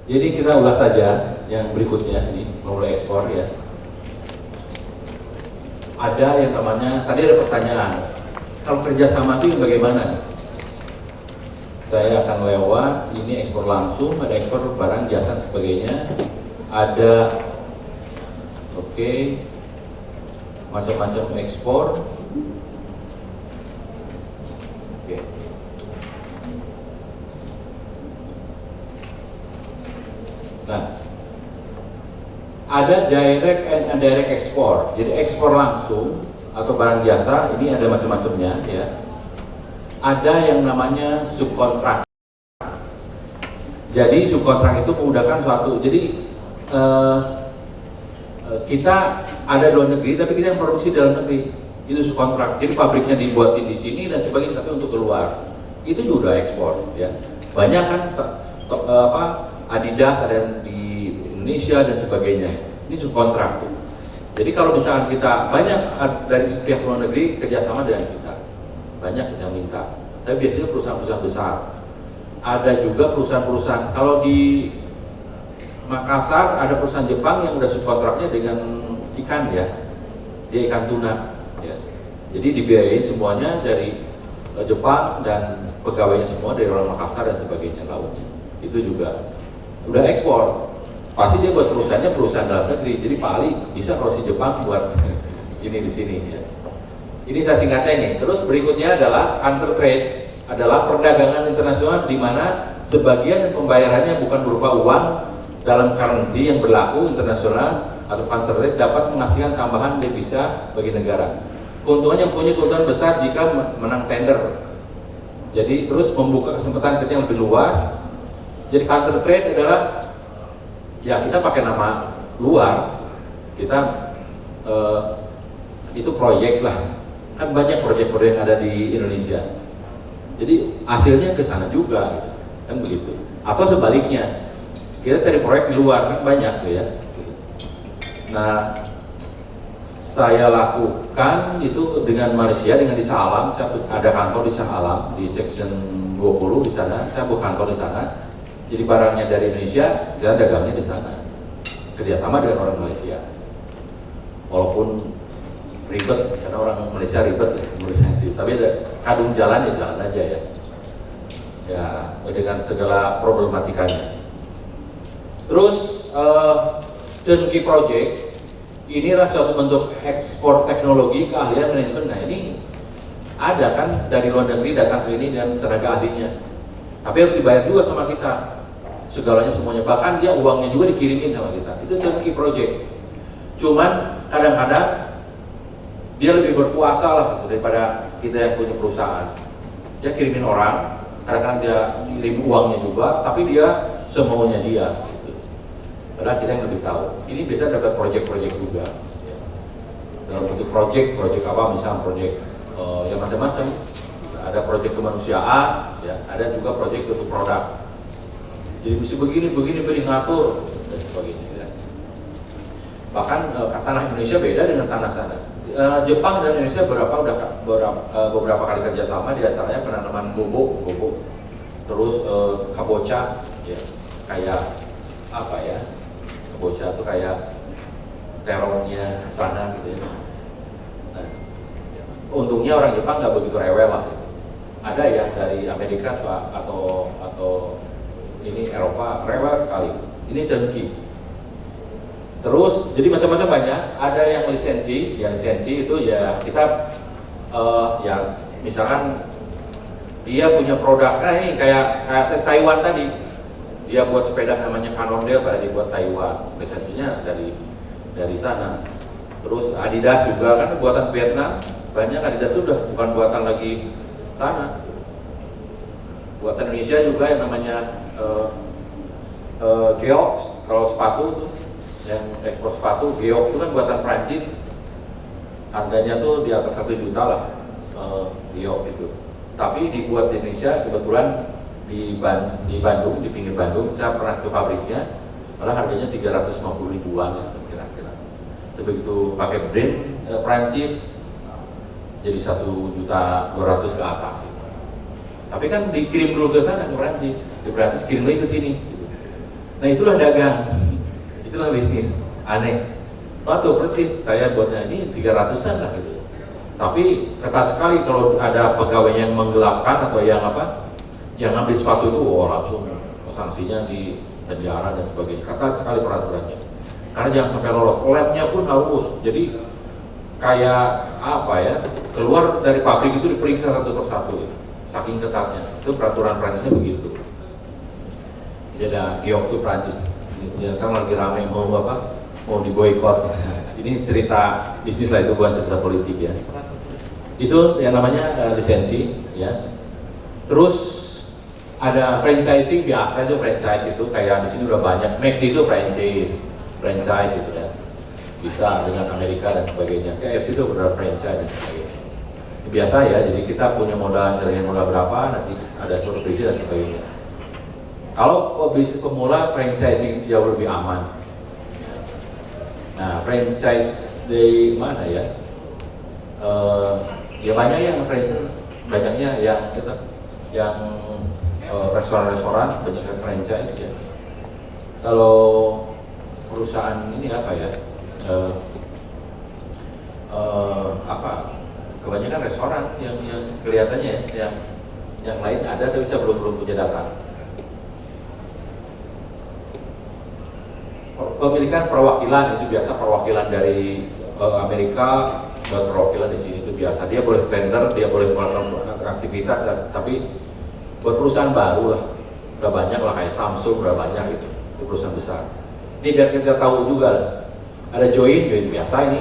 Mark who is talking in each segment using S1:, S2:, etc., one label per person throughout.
S1: Jadi kita ulas saja yang berikutnya, ini memulai ekspor ya. Ada yang namanya, tadi ada pertanyaan, kalau kerjasama itu yang bagaimana nih? Saya akan lewat, ini ekspor langsung, ada ekspor barang, jasa, sebagainya. Ada, oke, macam-macam ekspor. Oke. Nah, ada direct and indirect export. Jadi ekspor langsung atau barang jasa ini ada macam-macamnya ya. Ada yang namanya subkontrak. Jadi subkontrak itu memudahkan suatu. Jadi kita ada di luar negeri, tapi kita yang produksi dalam negeri itu subkontrak. Jadi pabriknya dibuatin di sini dan sebagainya, tapi untuk keluar itu juga ekspor ya. Banyak kan Adidas ada di Indonesia dan sebagainya. Ini subkontrak. Jadi kalau misalkan kita banyak dari pihak luar negeri kerjasama dengan kita, banyak yang minta. Tapi biasanya perusahaan-perusahaan besar. Ada juga perusahaan-perusahaan. Kalau di Makassar ada perusahaan Jepang yang udah subkontraknya dengan ikan ya, dia ikan tuna. Ya. Jadi dibiayain semuanya dari Jepang dan pegawainya semua dari orang Makassar dan sebagainya lautnya. Itu juga udah ekspor, pasti dia buat perusahaannya perusahaan dalam negeri, jadi paling bisa kalau si Jepang buat ini di sini ya. Ini saya singkatnya ini. Terus berikutnya adalah counter trade, adalah perdagangan internasional di mana sebagian pembayarannya bukan berupa uang dalam currency yang berlaku internasional atau counter trade dapat menghasilkan tambahan devisa bagi negara. Keuntungan yang punya keuntungan besar jika menang tender. Jadi terus membuka kesempatan kerja yang lebih luas. Jadi counter trade adalah ya kita pakai nama luar, kita itu proyek lah, kan banyak proyek-proyek yang ada di Indonesia. Jadi hasilnya ke sana juga, gitu. Kan begitu. Atau sebaliknya, kita cari proyek di luar kan banyak tuh ya. Nah, saya lakukan itu dengan Malaysia, dengan di Shah Alam. Saya ada kantor di Shah Alam di section 20 di sana. Saya buka kantor di sana. Jadi barangnya dari Indonesia, saya dagangnya di sana. Kerjasama dengan orang Malaysia. Walaupun ribet, karena orang Malaysia ribet sih. Tapi ada kadung jalan ya jalan aja ya. Ya dengan segala problematikanya. Terus turnkey project inilah suatu bentuk ekspor teknologi keahlian manajemen. Nah ini ada kan dari luar negeri datang ke ini dan tenaga ahlinya. Tapi harus dibayar juga sama kita. Segalanya semuanya, bahkan dia uangnya juga dikirimin sama kita. Itu turnkey project. Cuman kadang-kadang dia lebih berkuasa lah gitu, daripada kita yang punya perusahaan. Dia kirimin orang, kadang-kadang dia kirim uangnya juga, tapi dia semaunya dia. Gitu. Padahal kita yang lebih tahu. Ini biasa dapat project-project juga. Ya. Dalam bentuk project apa? Misalnya project yang macam-macam. Ada project kemanusiaan, ya. Ada juga project untuk produk. Jadi mesti begini ngatur dan sebagainya. Ya. Bahkan tanah Indonesia beda dengan tanah sana. Jepang dan Indonesia beberapa kali kerjasama, diantaranya penanaman bobo, terus kabocha, ya, kayak apa ya? Kabocha itu kayak terongnya sana gitu ya. Nah, untungnya orang Jepang nggak begitu rewel lah. Gitu. Ada ya dari Amerika atau ini Eropa rewel sekali. Ini turnkey. Terus jadi macam-macam banyak. Ada yang lisensi itu ya kita ya misalkan dia punya produk, nah ini kayak Taiwan tadi, dia buat sepeda namanya Cannondale pada dibuat Taiwan, lisensinya dari sana. Terus Adidas juga kan buatan Vietnam, banyak Adidas sudah bukan buatan lagi sana. Buatan Indonesia juga yang namanya Geox, kalau sepatu tuh yang ekspor sepatu, Geox itu kan buatan Prancis, harganya tuh di atas 1 juta lah, Geox itu. Tapi dibuat di Indonesia, kebetulan di Bandung, di pinggir Bandung, saya pernah ke pabriknya, malah harganya 350 ribuan ya, kira-kira. Tapi begitu pakai brand Prancis, jadi 1.200.000 ke atas. Tapi kan dikirim dulu ke sana ke Prancis, di Prancis kirim lagi ke sini. Gitu. Nah itulah dagang, itulah bisnis, aneh. Waktu persis saya buatnya ini 300-an lah gitu. Tapi ketat sekali kalau ada pegawai yang menggelapkan atau yang apa, yang ngambil sepatu itu, langsung sanksinya di penjara dan sebagainya. Ketat sekali peraturannya. Karena jangan sampai lolos. Labnya pun harus. Jadi kayak apa ya? Keluar dari pabrik itu diperiksa satu persatu. Ya. Saking ketatnya. Itu peraturan Prancisnya begitu. Jadi ada Giok tuh Prancis. Yang sekarang lagi rame mau apa? Mau diboikot. Ini cerita bisnis lah, itu bukan cerita politik ya. Itu yang namanya lisensi ya. Terus ada franchising, biasa itu franchise itu kayak di sini udah banyak. McD itu franchise itu ya. Bisa dengan Amerika dan sebagainya. KFC itu benar franchise dan sebagainya. Ini biasa ya. Jadi kita punya modal berapa, nanti ada supervisi dan sebagainya. Kalau bisnis pemula, franchising jauh lebih aman. Nah, franchise dari mana ya? Ya banyak yang franchise, banyaknya yang restoran-restoran banyak yang franchise ya. Kalau perusahaan ini apa ya? Kebanyakan restoran yang kelihatannya ya, yang lain ada tapi saya belum punya data. Pemilikan perwakilan itu biasa, perwakilan dari Amerika buat perwakilan di sini itu biasa. Dia boleh tender, dia boleh melakukan aktivitas, tapi buat perusahaan baru lah, udah banyak lah kayak Samsung, udah banyak itu perusahaan besar. Ini biar kita tahu juga lah. Ada join biasa ini,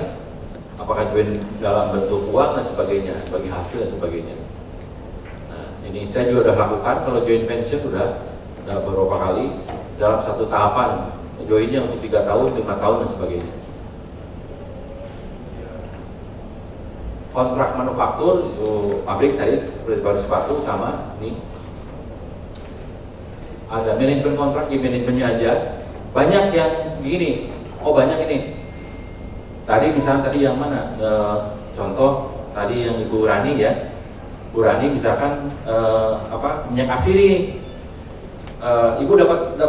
S1: apakah join dalam bentuk uang dan sebagainya, bagi hasil dan sebagainya. Nah ini saya juga udah lakukan, kalau join pension udah beberapa kali dalam satu tahapan. Joinnya untuk 3 tahun, 5 tahun dan sebagainya. Kontrak manufaktur itu pabrik tadi seperti baru sepatu sama ini. Ada manajemen kontrak, di manajemennya aja. Banyak yang gini, banyak ini. Tadi misalnya tadi yang mana? Contoh tadi yang Ibu Rani ya. Bu Rani misalkan minyak asiri. Ibu dapat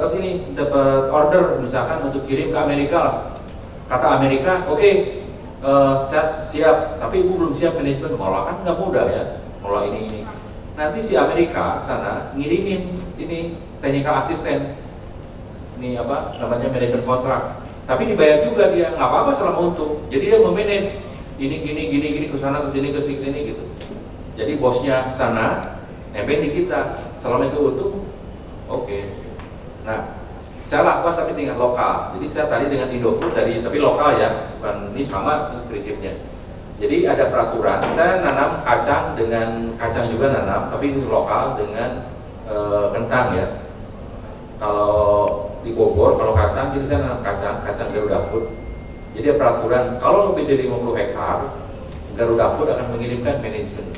S1: order misalkan untuk kirim ke Amerika lah. Kata Amerika, oke, saya siap, tapi ibu belum siap manajemen. Malah kan nggak mudah ya, malah ini. Nanti si Amerika sana ngirimin ini technical assistant, ini apa namanya manajemen kontrak. Tapi dibayar juga dia, nggak apa-apa selama untung. Jadi dia memanage gini ke sana ke sini gitu. Jadi bosnya sana nebeng di kita, selama itu untung. Oke. Nah, saya lakukan tapi tingkat lokal. Jadi saya tadi dengan Indofood tadi, tapi lokal ya, bukan ini sama prinsipnya. Jadi ada peraturan. Saya nanam kacang dengan kacang juga nanam, tapi ini lokal dengan kentang ya. Kalau di Bogor, kalau kacang, jadi saya nanam kacang Garuda Food. Jadi ada peraturan, kalau lebih dari 50 hektar, Garuda Food akan mengirimkan manajemen.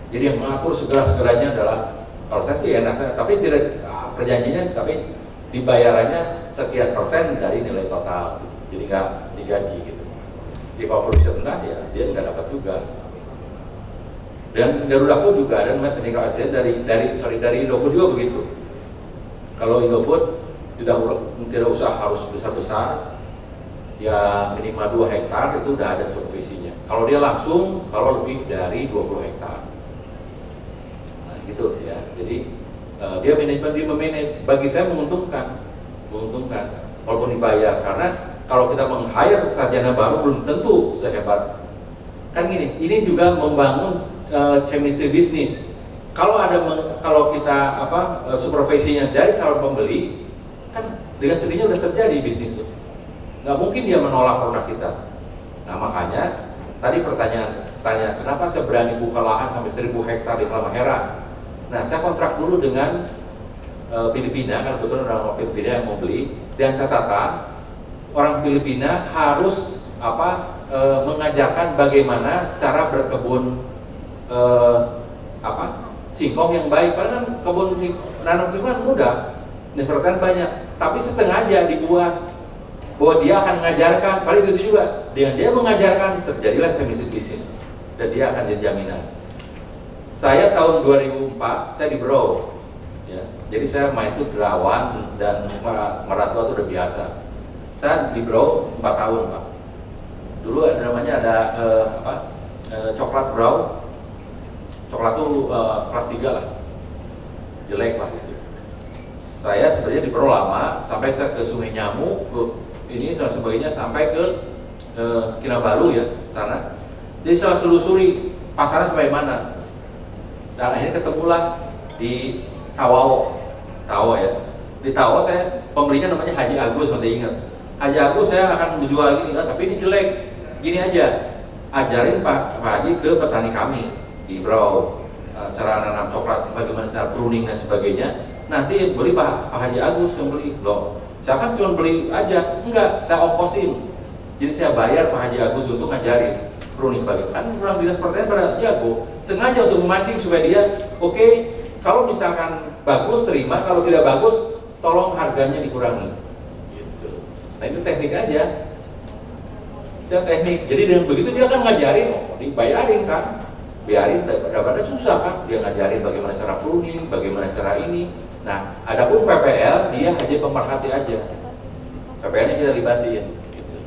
S1: Jadi yang mengatur segera-segeranya adalah, kalau saya sih enak, tapi tidak perjanjiannya, tapi dibayarannya sekian persen dari nilai total, jadi nggak digaji gitu. Jadi kalau produksi rendah ya dia nggak dapat juga. Dan Garuda Food juga ada namanya technical assistant dari Indofood juga begitu. Kalau Indofood tidak usah harus besar-besar, ya minimal 2 hektar itu udah ada supervisinya. Kalau dia langsung, kalau lebih dari 20 hektar. Nah gitu ya, jadi dia manajemen, dia memanage. Bagi saya menguntungkan walaupun dibayar, karena kalau kita meng-hire sarjana baru belum tentu sehebat kan gini. Ini juga membangun chemistry bisnis. Kalau kita supervisinya dari calon pembeli, kan dengan sendirinya udah terjadi bisnis itu. Nggak mungkin dia menolak produk kita. Nah makanya tadi pertanyaan kenapa saya berani buka lahan sampai 1000 hektar di Halmahera. Nah, saya kontrak dulu dengan Filipina, karena kebetulan orang Filipina yang mau beli. Dan catatan, orang Filipina harus mengajarkan bagaimana cara berkebun singkong yang baik. Padahal kan nanam singkong kan mudah, disebarkan banyak. Tapi sesengaja dibuat bahwa dia akan mengajarkan. Padahal itu juga dengan dia mengajarkan terjadilah chemistry bisnis dan dia akan jadi jaminan. Saya tahun 2004 saya di Bro ya. Jadi saya main itu Derawan dan Meratua itu udah biasa. Saya di Brau 4 tahun Pak. Dulu ada namanya coklat Brau. Coklat tuh kelas 3 lah, jelek lah gitu. Saya sebenarnya di Brau lama, sampai saya ke Sungai Nyamuk, ini dan sebagainya, sampai ke Kinabalu ya, sana. Jadi saya selusuri pasarnya sampai mana. Dan akhirnya ketemulah di Tawau ya. Di Tawau saya pembelinya namanya Haji Agus, masih ingat. Haji Agus saya akan menjual gini, tapi ini jelek. Gini aja, ajarin Pak Haji ke petani kami di Brau, cara nanam coklat, bagaimana cara pruning dan sebagainya. Nanti beli Pak Haji Agus yang beli. Loh, saya kan cuma beli aja, enggak, saya ongkosin. Jadi saya bayar Pak Haji Agus untuk ngajarin pruning bagaimana. Kan orang dinas pertanian pada jago, sengaja untuk memancing supaya dia oke, kalau misalkan bagus terima, kalau tidak bagus tolong harganya dikurangi. Gitu. Nah itu teknik aja. Saya teknik. Jadi dengan begitu dia kan ngajarin, dibayarin kan. Biarin daripada susah kan, dia ngajarin bagaimana cara pruning, bagaimana cara ini. Nah, adapun PPL dia hanya pemerhati aja. PPL-nya kita libatin. Gitu.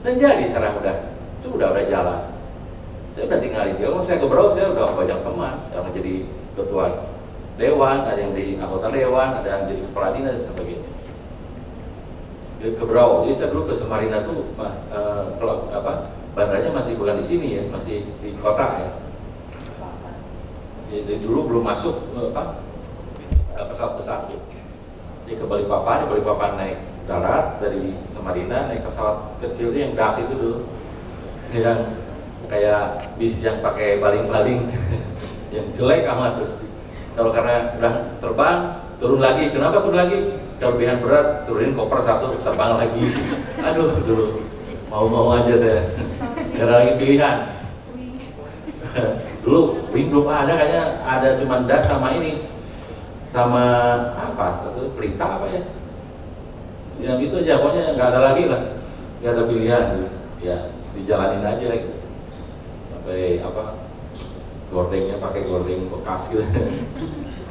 S1: Dan jadi sekarang udah jalan. Saya udah tinggalin dia. Kalau saya ke Brau, saya udah banyak teman yang menjadi ketua dewan, ada yang di anggota dewan, ada yang jadi kepala dinas dan sebagainya. Ke Brau, jadi saya dulu ke Samarinda tuh, bandaranya masih bukan di sini ya, masih di kota ya. Jadi dulu belum masuk pesawat besar tuh. Jadi ke Balikpapan naik darat dari Samarinda, naik pesawat kecil itu yang das itu dulu, yang kayak bis yang pakai baling-baling, yang jelek amat tuh. Kalau karena udah terbang, turun lagi. Kenapa turun lagi? Kelebihan berat, turunin koper 1, terbang lagi. Aduh, dulu mau aja saya. Karena lagi pilihan. Dulu wing belum ada, kayaknya ada cuma das sama ini, sama apa? Satu pelita apa ya? Yang itu aja, pokoknya nggak ada lagi lah, nggak ada pilihan. Ya dijalanin aja lagi. Sampai gordengnya pakai gordeng bekas gitu.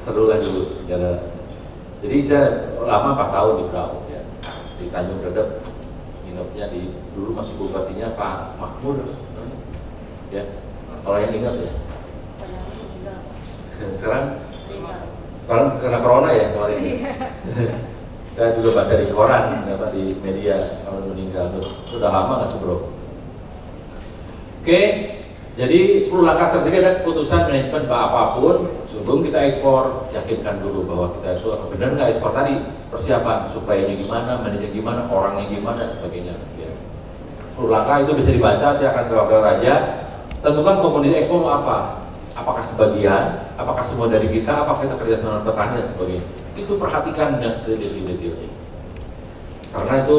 S1: Seru lah dulu. Jadi saya lama 4 tahun di Brau ya, di Tanjung Redep. Nginepnya dulu masih bupatinya Pak Makmur ya, kalau yang ingat ya. Sekarang karena corona ya kemarin. Saya juga baca di koran, di media kalau meninggal. Sudah lama nggak sih Bro? Oke, jadi 10 langkah strategi ada keputusan manajemen apapun sebelum kita ekspor. Yakinkan dulu bahwa kita itu benar nggak ekspor tadi, persiapan suplainya gimana, manajemen gimana, orangnya gimana, sebagainya. Ya. 10 langkah itu bisa dibaca, saya akan coba aja. Tentukan komoditi ekspor apa? Apakah sebagian, apakah semua dari kita, apakah kita kerjasama dengan petani dan sebagainya. Itu perhatikan dan sedetail-detailnya. Karena itu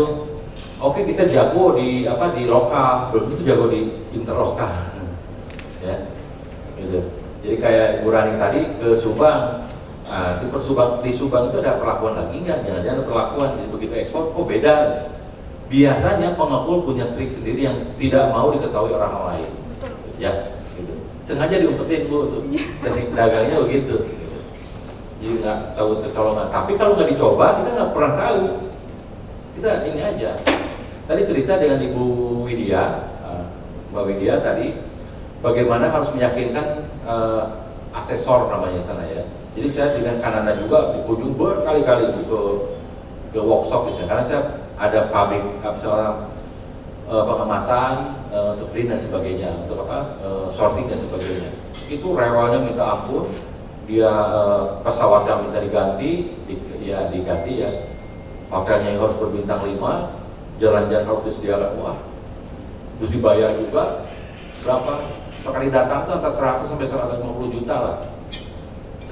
S1: oke, kita jago di lokal, belum tentu jago di interlokal. Ya. Gitu. Jadi kayak Bu Rani tadi ke Subang. Nah, di Subang itu ada perlakuan lagi enggak? Jangan-jangan ada perlakuan, jadi begitu ekspor, beda. Biasanya pengepul punya trik sendiri yang tidak mau diketahui orang lain. Ya, gitu. Sengaja diumpetin Bu tuh. Teknik dagangnya begitu. Jadi nggak tahu kecolongan. Tapi kalau nggak dicoba, kita nggak pernah tahu. Kita ini aja. Tadi cerita dengan Ibu Widya, Mbak Widya tadi, bagaimana harus meyakinkan asesor namanya sana ya. Jadi saya dengan Kananda juga dikunjung berkali-kali ke workshop misalnya, karena saya ada pabrik seorang pengemasan untuk print dan sebagainya, untuk sorting dan sebagainya. Itu rewelnya minta ampun, dia pesawatnya minta diganti ya, hotelnya yang harus berbintang 5, jalan-jalan harus disediakan, wah, terus dibayar juga berapa? Sekali datang tuh antara 100 sampai 150 juta lah.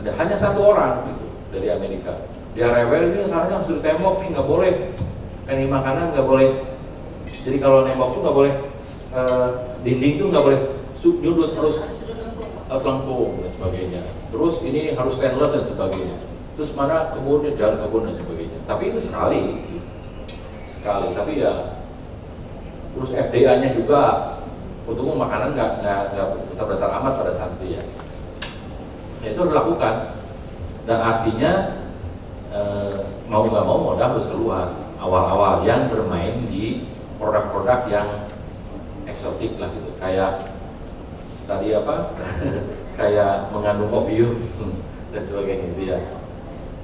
S1: Hanya 1 orang gitu dari Amerika. Dia rewel ini karena harus ditembok nih, nggak boleh. Kan ini makanan nggak boleh. Jadi kalau nembok tuh nggak boleh, dinding tuh nggak boleh nyudut, harus lengkung dan sebagainya. Terus ini harus stainless dan sebagainya. Terus mana kebunnya, jalan kebun dan sebagainya. Tapi itu sekali sih, Tapi ya, terus FDA-nya juga. Untuk makanan nggak besar-besar amat pada saat itu ya. Ya itu dilakukan. Dan artinya mau nggak mau modal harus keluar awal-awal yang bermain di produk-produk yang eksotik lah gitu, kayak tadi apa kayak mengandung opium dan sebagainya gitu ya.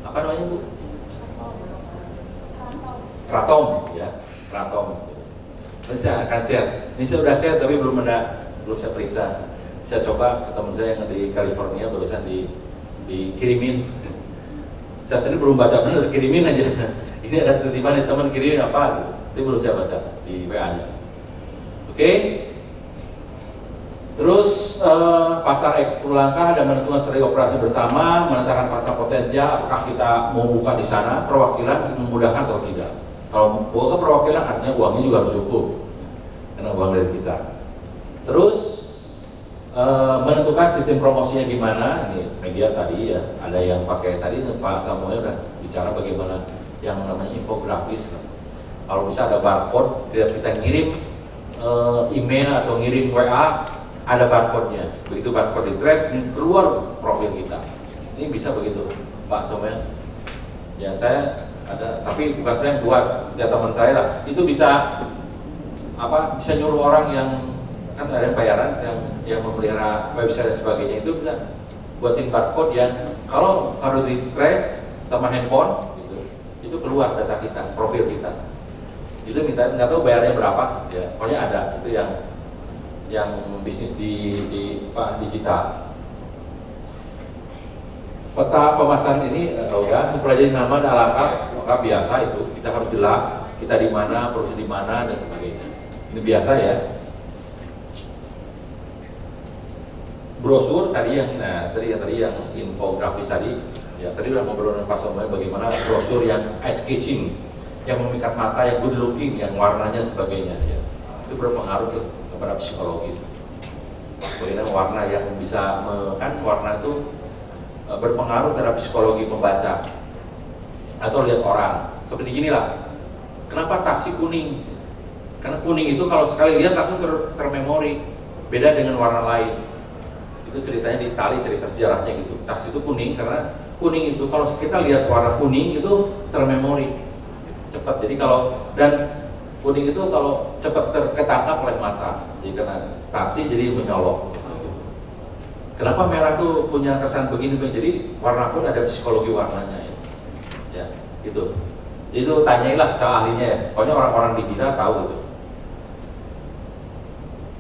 S1: Apa namanya Bu? Kratom ya, kratom. Ini saya akan share. Ini saya udah share tapi belum saya periksa. Saya coba ke teman saya yang di California barusan dikirimin. Saya sendiri belum baca benar, kirimin aja. Ini ada titipan di teman kirimin apa? Itu belum saya baca di WA-nya. Oke. Terus pasar ekspor langkah dan menentukan strategi operasi bersama, menetapkan pasar potensial, apakah kita mau buka di sana, perwakilan memudahkan atau tidak. Kalau buka perwakilan artinya uangnya juga harus cukup, karena uang dari kita. Terus menentukan sistem promosinya gimana, ini media tadi ya, ada yang pakai tadi Pak Samuel udah bicara bagaimana yang namanya infografis. Kalau bisa ada barcode, tidak kita ngirim email atau ngirim WA, ada barcode-nya. Begitu barcode di-trace, keluar profil kita. Ini bisa begitu, Pak Samuel. Ya saya ada, tapi bukan saya yang buat, ya teman saya lah. Itu bisa bisa nyuruh orang yang kan ada bayaran yang memelihara website dan sebagainya, itu bisa buatin barcode yang kalau harus di-trace sama handphone gitu, itu keluar data kita, profil kita. Itu minta, nggak tahu bayarnya berapa, ya pokoknya ada itu yang bisnis di digital. Peta pemasaran ini udah mempelajari nama dan lengkap biasa, itu kita harus jelas kita di mana, produksi di mana dan sebagainya. Ini biasa ya. Brosur tadi yang infografis tadi ya, tadi udah ngobrol dengan Pak Samuel bagaimana brosur yang eye catching, yang memikat mata, yang good looking, yang warnanya sebagainya ya. Itu berpengaruh kepada psikologis. Bagaimana warna yang bisa kan warna itu berpengaruh terhadap psikologi pembaca atau lihat orang. Seperti gini lah, kenapa taksi kuning? Karena kuning itu kalau sekali lihat langsung termemori, beda dengan warna lain. Itu ceritanya di Itali, cerita sejarahnya gitu. Taksi itu kuning karena kuning itu kalau kita lihat warna kuning itu termemori cepat. Jadi kalau dan kuning itu kalau cepat ketangkap oleh mata, jadi karena taksi jadi menyolok. Kenapa merah tuh punya kesan begini? Jadi warna pun ada psikologi warnanya ya, gitu. Itu tanyailah sama ahlinya ya. Pokoknya orang-orang digital tahu gitu.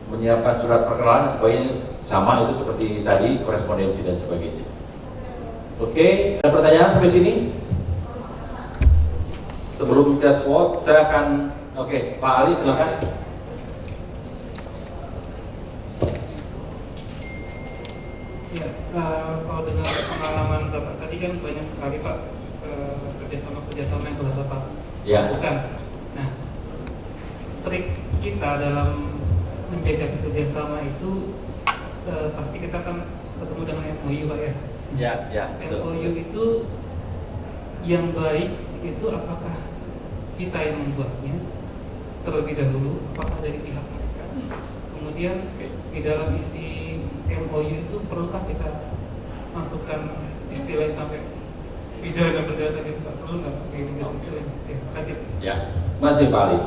S1: Menyiapkan surat perkenalan dan sebagainya sama, itu seperti tadi korespondensi dan sebagainya. Oke, ada pertanyaan sampai sini? Sebelum kita SWOT, saya akan Pak Ali silakan.
S2: Ya, kalau dengan pengalaman Bapak tadi kan banyak sekali Pak kerjasama yang telah Bapak lakukan. Nah, trik kita dalam menjaga kerjasama itu pasti kita kan ketemu dengan MOU Pak ya.
S1: Ya.
S2: MOU itu yang baik itu apakah kita yang membuatnya terlebih dahulu, apakah dari pihak mereka. Kemudian di dalam isi MOU itu perlukah kita masukkan istilah sampai pidana perdata gitu Pak? Perlu nggak pakai istilahnya? Terima kasih.
S1: Ya, masih Pak Ali.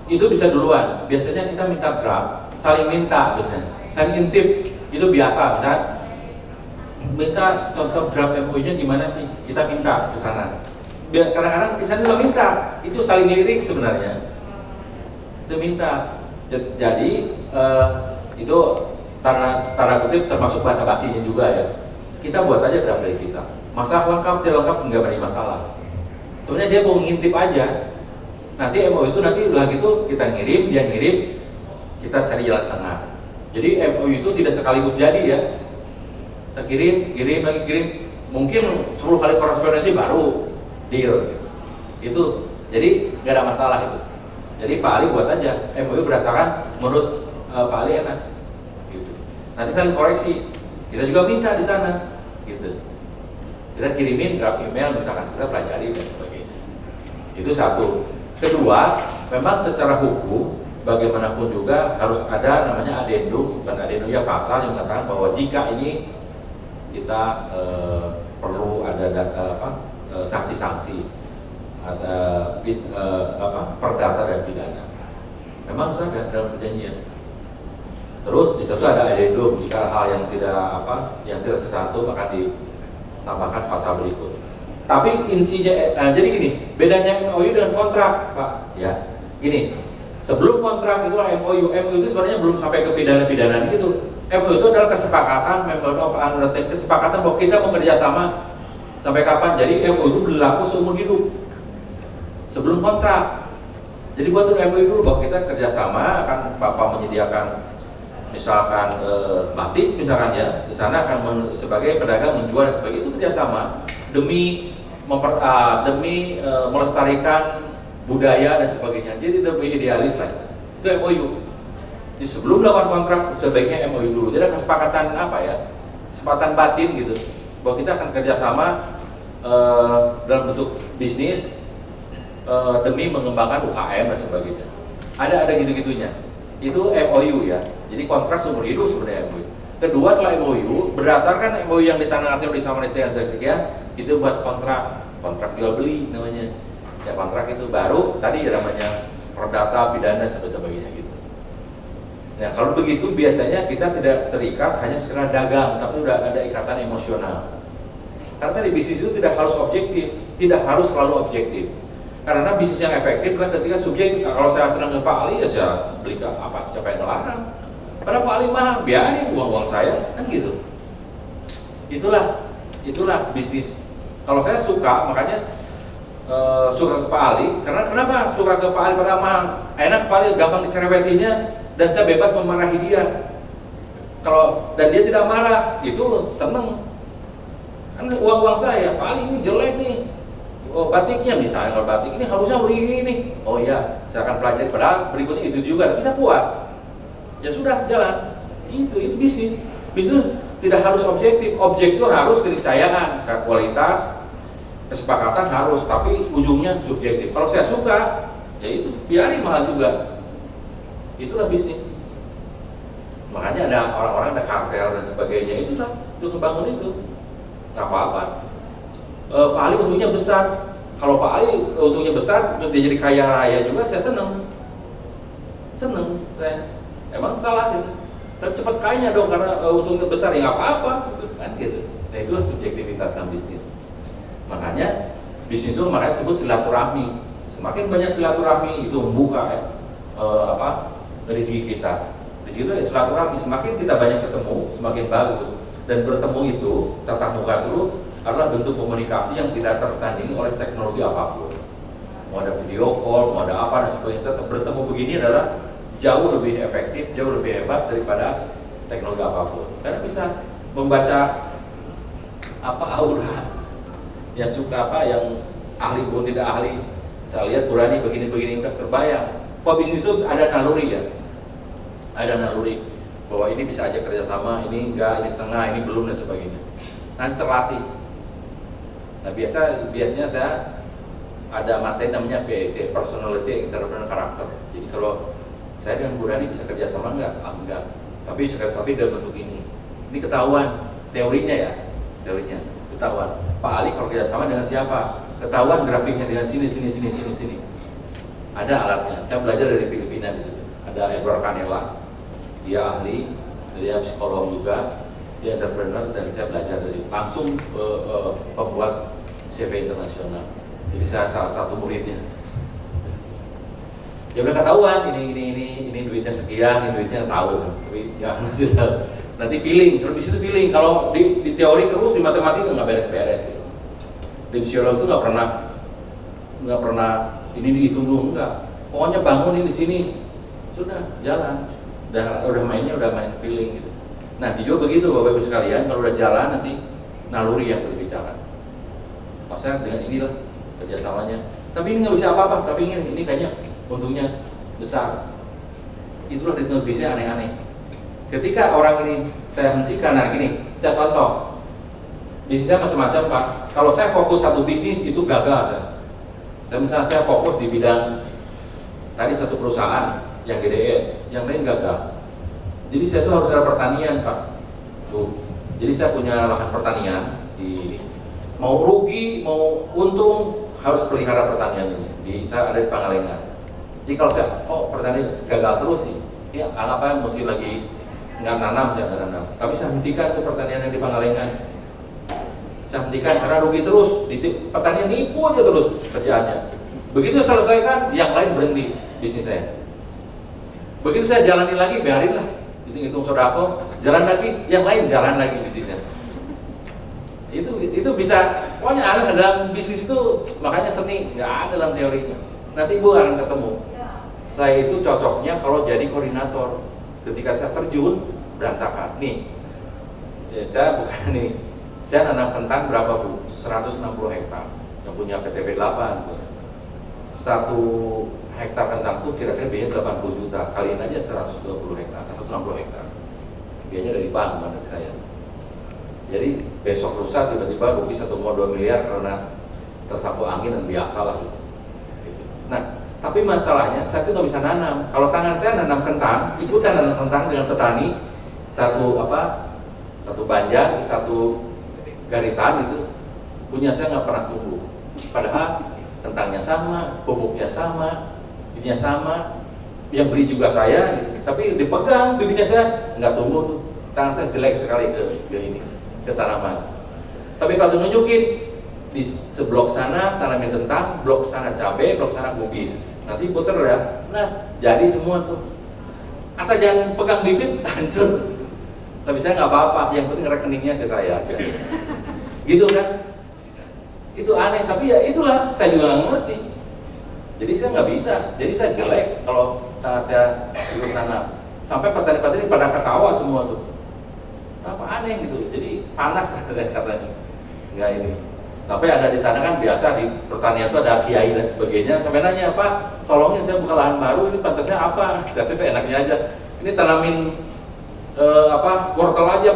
S1: Itu bisa duluan. Biasanya kita minta draft, saling minta biasanya, saling intip. Itu biasa, misalnya minta contoh draft MOU-nya gimana sih? Kita minta ke sana. Kadang-kadang bisa juga minta. Itu saling lirik sebenarnya. Itu minta. Jadi itu tanda kutip termasuk bahasa basinya juga ya. Kita buat aja draft dari kita. Masalah lengkap tidak lengkap nggak ada masalah. Sebenarnya dia mau ngintip aja. Nanti MOU itu nanti lagi itu kita ngirim, dia ngirim, kita cari jalan tengah. Jadi MOU itu tidak sekaligus jadi ya. Kita kirim lagi kirim, mungkin 10 kali korespondensi baru deal. Itu jadi nggak ada masalah itu. Jadi Pak Ali buat aja MOU berdasarkan menurut Pak Ali enak. Gitu. Nanti saling koreksi. Kita juga minta di sana. Gitu. Kita kirimin draft email misalkan, kita pelajari dan sebagainya. Itu satu. Kedua, memang secara hukum bagaimanapun juga harus ada namanya adendum, bukan adendum ya, pasal yang mengatakan bahwa jika ini kita perlu ada sanksi-sanksi, ada perdata dan pidana. Memang harus ada dalam perjanjian. Terus di situ ada addendum, jika hal yang tidak tercantum akan ditambahkan pasal berikut. Tapi insinya, jadi gini, bedanya MOU dengan kontrak, Pak. Ya, gini. Sebelum kontrak itu MOU itu sebenarnya belum sampai ke pidana-pidana gitu. MOU itu adalah kesepakatan, memorandum of understanding, kesepakatan bahwa kita mau kerjasama sampai kapan. Jadi MOU itu berlaku seumur hidup sebelum kontrak. Jadi buat MOU dulu bahwa kita kerjasama, akan Bapak menyediakan misalkan batik misalkan ya, di sana akan sebagai pedagang menjual dan sebagainya, itu kerjasama demi melestarikan budaya dan sebagainya. Jadi lebih idealis lah itu MOU. Jadi sebelum melakukan kontrak sebaiknya MOU dulu. Jadi ada kesepakatan kesepakatan batin gitu bahwa kita akan kerjasama dalam bentuk bisnis demi mengembangkan UKM dan sebagainya. Ada gitu-gitunya. Itu MOU ya. Jadi kontrak seumur hidup sebenarnya MOU. Kedua, setelah MOU, berdasarkan MOU yang ditandatangani oleh sama sekian, itu buat kontrak jual beli namanya. Ya kontrak itu baru tadi ya namanya perdata, pidana dan sebagainya gitu. Nah kalau begitu biasanya kita tidak terikat hanya sekedar dagang, tapi udah ada ikatan emosional. Karena di bisnis itu tidak harus objektif, tidak harus selalu objektif. Karena bisnis yang efektif kan ketika subjektif. Kalau saya senang ke Pak Ali ya saya beli ke apa, siapa yang ngelarang? Padahal Pak Ali mahal, biarin uang saya kan gitu. Itulah bisnis. Kalau saya suka, makanya suka ke Pak Ali. Karena kenapa suka ke Pak Ali? Karena mahal, enak Pak Ali, gampang dicerewetinya, dan saya bebas memarahi dia. Dan dia tidak marah, itu seneng. Kan uang saya, Pak Ali ini jelek nih. Oh, batiknya misalnya, kalau batik ini harusnya begini nih. Oh iya, saya akan pelajari. Padahal berikutnya itu juga, tapi saya puas. Ya sudah, jalan. Gitu, itu bisnis. Bisnis tidak harus objektif. Objek itu harus keniscayaan, kualitas, kesepakatan harus, tapi ujungnya subjektif. Kalau saya suka, ya itu biarin mahal juga. Itulah bisnis. Makanya ada orang-orang ada kartel dan sebagainya. Itulah untuk membangun itu. Nggak apa-apa. Pak Ali untungnya besar. Kalau Pak Ali untungnya besar, terus dia jadi kaya raya juga, saya seneng. Emang salah gitu. Tapi cepat kayanya dong karena untungnya besar, ya nggak apa-apa, kan gitu. Nah itulah subjektivitas dalam bisnis. Makanya bisnis itu makanya disebut silaturahmi. Semakin banyak silaturahmi itu membuka rezeki kita. Di situ ya silaturahmi. Semakin kita banyak ketemu, semakin bagus. Dan bertemu itu tatap muka dulu adalah bentuk komunikasi yang tidak tertandingi oleh teknologi apapun. Mau ada video call, mau ada apa dan sebagainya, tetap bertemu begini adalah jauh lebih efektif, jauh lebih hebat daripada teknologi apapun. Karena bisa membaca aura yang suka yang ahli pun tidak ahli. Saya lihat Burani begini-begini udah terbayang. Kok bisnis itu ada naluri ya? Ada naluri bahwa ini bisa aja kerjasama, ini enggak, ini setengah, ini belum dan sebagainya. Nanti terlatih. Nah biasanya saya ada materi namanya PSC, Personality Entrepreneur Character. Jadi kalau saya dengan Burani bisa kerjasama enggak? Enggak. Tapi dalam bentuk ini. Ini ketahuan teorinya ya, ketahuan. Pak Ali kalau kerjasama dengan siapa? Ketahuan grafiknya dengan sini. Ada alatnya. Saya belajar dari Filipina di situ. Ada Edward Canela, dia ahli, dia psikolog juga. Dia entrepreneur dan saya belajar dari langsung pembuat CV internasional. Jadi saya salah satu muridnya. Ya udah ketahuan ini duitnya sekian, ini duitnya tahu. Tapi ya nanti feeling. Kalau di situ feeling. Kalau di teori terus di matematika nggak beres-beres. Gitu. Di psikolog itu nggak pernah ini dihitung dulu enggak. Pokoknya bangun di sini sudah jalan. Udah main feeling gitu. Nanti juga begitu Bapak Ibu sekalian, kalau udah jalan nanti naluri yang berbicara. Maksudnya dengan inilah kerjasamanya. Tapi ini nggak bisa apa-apa, tapi ini kayaknya untungnya besar. Itulah ritme bisnisnya aneh-aneh. Ketika orang ini saya hentikan, nah gini, saya contoh. Bisnisnya macam-macam Pak. Kalau saya fokus satu bisnis itu gagal misalnya saya fokus di bidang tadi satu perusahaan yang GDS, yang lain gagal. Jadi saya tuh harus ada pertanian Pak. Tuh. Jadi saya punya lahan pertanian di mau rugi, mau untung harus pelihara pertanian ini. Saya ada di Pangalengan. Jadi kalau saya, pertanian gagal terus nih, ya anggap aja mesti lagi nggak nanam, saya nggak nanam. Tapi saya hentikan tuh pertanian yang di Pangalengan. Saya hentikan karena rugi terus, pertanian nipu aja terus kerjaannya. Begitu selesaikan, yang lain berhenti bisnis saya. Begitu saya jalani lagi, biarin lah, hitung-hitung sodako, jalan lagi, yang lain jalan lagi bisnisnya. Itu bisa, pokoknya ada dalam bisnis itu, makanya seni nggak ada dalam teorinya. Nanti Ibu akan ketemu. Saya itu cocoknya kalau jadi koordinator. Ketika saya terjun, berantakan. Nih, saya bukan nih, saya nanam kentang berapa Bu? 160 hektar. Yang punya PTP 8. 1 hektar kentang itu kira-kira biayanya 80 juta. Kaliin aja 120 hektar, 160 hektar. Biayanya dari bank ke saya. Jadi besok lusa tiba-tiba rugi 1,2 miliar karena tersapu angin dan biasalah gitu. Nah, tapi masalahnya saya itu nggak bisa nanam. Kalau tangan saya nanam kentang, ikutan nanam kentang dengan petani satu banjar, satu garitan itu punya saya nggak pernah tumbuh. Padahal kentangnya sama, pupuknya sama, bibitnya sama, yang beli juga saya, gitu. Tapi dipegang bibitnya saya nggak tumbuh tuh. Tangan saya jelek sekali ke tanaman. Tapi kalau nunjukin di seblok sana tanamin kentang, blok sana cabai, blok sana kubis. Nanti puter ya. Nah, jadi semua tuh. Asal jangan pegang bibit hancur. Tapi saya nggak apa-apa, yang penting rekeningnya ke saya aja. Gitu kan? Itu aneh, tapi ya itulah, saya juga nggak ngerti. Jadi saya nggak bisa, jadi saya jelek kalau saya ikut tanam. Sampai petani-petani pada ketawa semua tuh. Apa aneh gitu, jadi panas katanya. Nggak ini. Sampai ada di sana kan biasa di pertanian itu ada kiai dan sebagainya. Sampai nanya, Pak, tolongin saya buka lahan baru, ini pantasnya apa? Saya enaknya aja. Ini tanamin wortel aja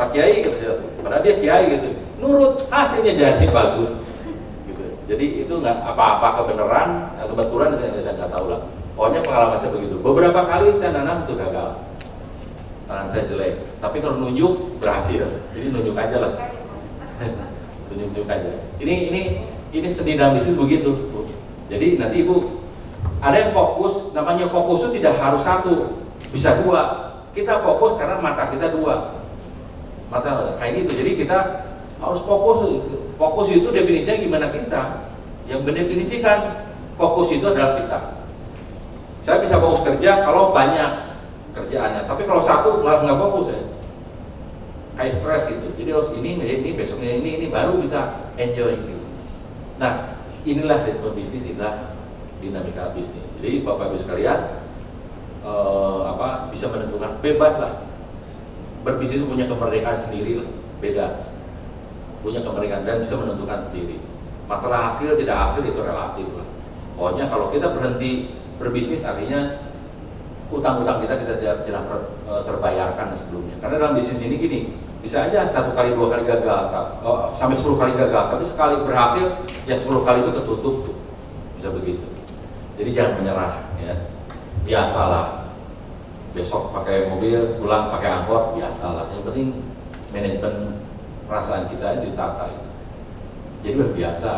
S1: Pak Kiai gitu. Padahal dia kiai gitu. Nurut, hasilnya jadi bagus. Gitu. Jadi itu nggak apa-apa kebenaran, kebetulan saya nggak tahu lah. Pokoknya pengalaman saya begitu. Beberapa kali saya nanam itu gagal. Tangan saya jelek. Tapi kalau nunjuk berhasil. Jadi nunjuk aja lah. Tunjuk aja. Ini seni dalam bisnis begitu, Bu. Jadi nanti Ibu ada yang fokus, namanya fokus itu tidak harus satu, bisa 2. Kita fokus karena mata kita 2. Mata kayak gitu. Jadi kita harus fokus. Fokus itu definisinya gimana kita? Yang mendefinisikan fokus itu adalah kita. Saya bisa fokus kerja kalau banyak kerjaannya, tapi kalau satu malah nggak fokus ya. Kayak stres gitu, jadi harus ini, besoknya ini baru bisa enjoy gitu. Nah, inilah ritme bisnis, inilah dinamika bisnis. Jadi Bapak Ibu sekalian, bisa menentukan, bebas lah. Berbisnis punya kemerdekaan sendiri lah, beda. Punya kemerdekaan dan bisa menentukan sendiri. Masalah hasil tidak hasil itu relatif lah. Pokoknya kalau kita berhenti berbisnis artinya utang-utang kita tidak terbayarkan sebelumnya. Karena dalam bisnis ini gini, bisa aja 1 kali 2 kali gagal, sampai 10 kali gagal, tapi sekali berhasil, yang 10 kali itu ketutup tuh, bisa begitu. Jadi jangan menyerah, ya. Biasalah. Besok pakai mobil, pulang pakai angkot, biasalah. Yang penting manajemen perasaan kita ditata itu. Jadi udah biasa.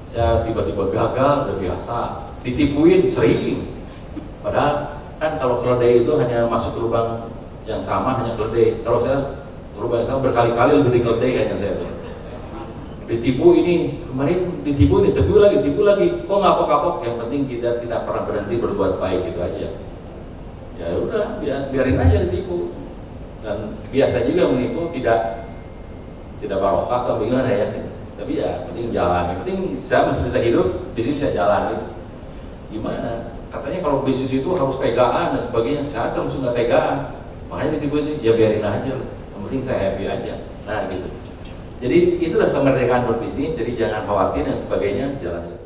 S1: Saya tiba-tiba gagal, udah biasa. Ditipuin sering. Padahal kan kalau keledai itu hanya masuk ke lubang yang sama, hanya keledai. Kalau saya lubang yang sama berkali-kali lebih dari keledai kayaknya saya tuh. Ditipu ini, kemarin ditipu ini, tipu lagi. Kok nggak kapok-kapok? Yang penting kita tidak pernah berhenti berbuat baik, gitu aja. Ya udah, biarin aja ditipu. Dan biasa juga menipu tidak barokah atau gimana ya. Tapi ya penting jalan. Yang penting saya masih bisa hidup, di sini saya jalan gitu. Gimana? Katanya kalau bisnis itu harus tegaan dan sebagainya. Saya terus nggak tegaan. Makanya ditipu itu, ya biarin aja lah. Yang penting saya happy aja. Nah gitu. Jadi itulah kemerdekaan berbisnis. Jadi jangan khawatir dan sebagainya, jalan.